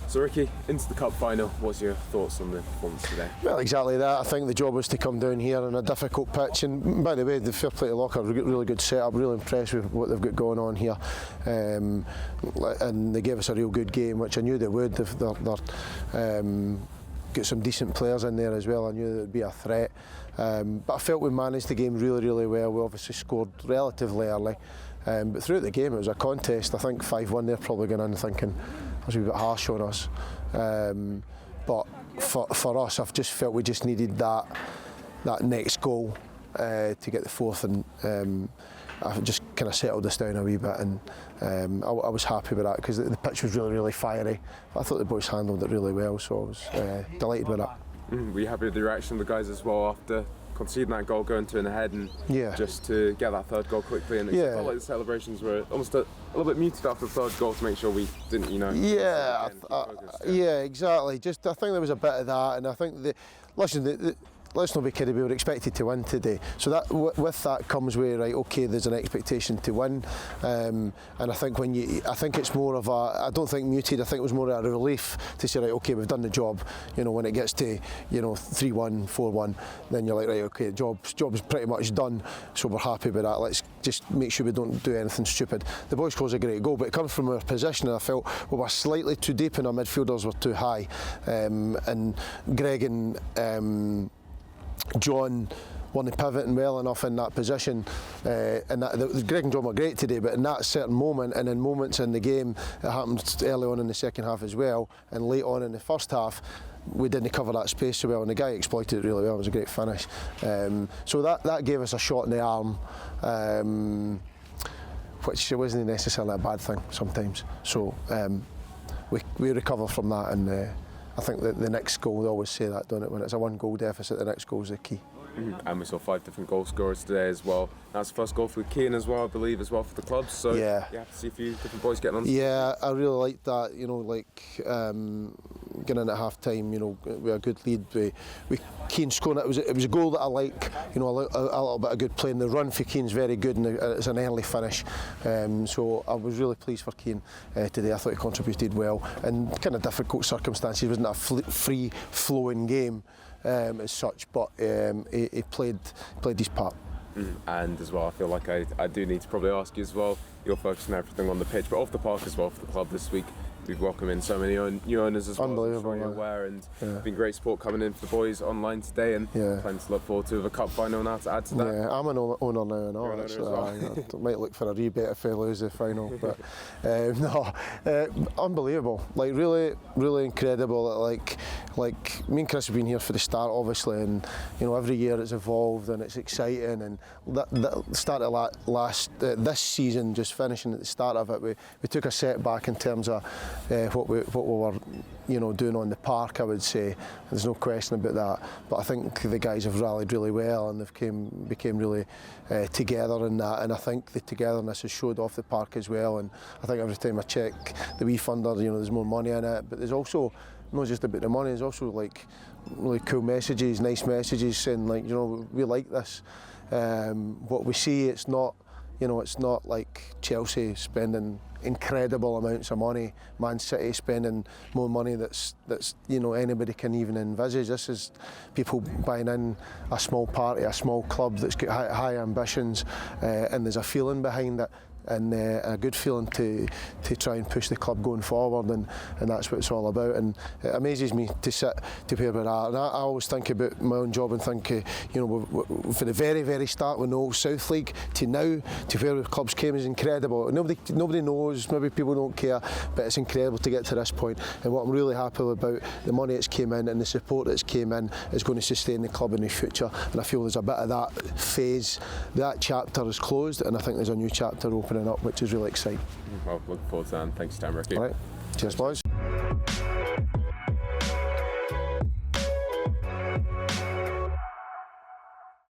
So Ricky, into the cup final, what's your thoughts on the performance today? Well, exactly that. I think the job was to come down here on a difficult pitch, and by the way, the fair play to Lochar, really good setup, really impressed with what they've got going on here, and they gave us a real good game, which I knew they would. They're got some decent players in there as well. I knew there would be a threat, but I felt we managed the game really well. We obviously scored relatively early, but throughout the game it was a contest. I think 5-1 they're probably going in thinking it was a bit harsh on us, but for us I've just felt we just needed that next goal to get the fourth, and I just kind of settled this down a wee bit, and I was happy with that because the pitch was really fiery. I thought the boys handled it really well, so I was delighted with that. Were you happy with the reaction of the guys as well after conceding that goal, going 2 ahead, and just to get that third goal quickly? And it felt like the celebrations were almost a little bit muted after the third goal to make sure we didn't, exactly. Just I think there was a bit of that, and I think let's not be kidding, we were expected to win today. So that with that comes with, right, okay, there's an expectation to win, and I think I think it's more of a, I don't think muted, I think it was more of a relief to say, right, okay, we've done the job. When it gets to 3-1, 4-1, then you're like, right, okay, job's pretty much done, so we're happy with that. Let's just make sure we don't do anything stupid. The boys scored a great goal, but it comes from our position, and I felt we were slightly too deep and our midfielders were too high, and Greg and John weren't pivoting well enough in that position, and Greg and John were great today, but in that certain moment, and in moments in the game, it happened early on in the second half as well, and late on in the first half, we didn't cover that space so well, and the guy exploited it really well. It was a great finish, so that gave us a shot in the arm, which wasn't necessarily a bad thing sometimes. So we recover from that, and I think that the next goal, they always say that, don't it? When it's a 1-goal deficit, the next goal is the key. And we saw 5 different goal scorers today as well. That's the first goal for Keane as well, I believe, as well for the club. So you have to see a few different boys getting on. Yeah, I really liked that. Getting in at half time, with a good lead. We Keane scoring it was a goal that I like. A little bit of good play, and the run for Keane's very good, and it's an early finish. So I was really pleased for Keane today. I thought he contributed well, and kind of difficult circumstances. It wasn't a free flowing game as such, but he played his part. And as well, I feel like I do need to probably ask you as well, you're focusing everything on the pitch, but off the park as well for the club this week. We've welcomed in so many new owners as well. Unbelievable, as you're aware, and been great support coming in for the boys online today, and plenty to look forward to with a cup final now to add to that. Yeah, I'm an owner now, and I might look for a rebate if I lose the final, but unbelievable, like really incredible. Like me and Chris have been here for the start, obviously, and every year it's evolved and it's exciting, and that start of this season, just finishing at the start of it, we took a setback in terms of what we were doing on the park. I would say there's no question about that, but I think the guys have rallied really well, and they've became really together in that, and I think the togetherness has showed off the park as well. And I think every time I check the wee funder, there's more money in it, but there's also not just about the money, there's also like really cool messages, nice messages saying we like this. What we see, it's not like Chelsea spending incredible amounts of money, Man City spending more money that's anybody can even envisage. This is people buying in a small party, a small club that's got high ambitions, and there's a feeling behind it, and a good feeling to try and push the club going forward, and that's what it's all about. And it amazes me to sit to where we're at, and I always think about my own job and think, for the very start with no South League to now to where the clubs came is incredible. Nobody knows, maybe people don't care, but it's incredible to get to this point. And what I'm really happy about, the money that's came in and the support that's came in is going to sustain the club in the future, and I feel there's a bit of that phase, that chapter is closed, and I think there's a new chapter opening up, which is really exciting. Well, looking forward to that, and thanks, Ricky. All right, cheers boys.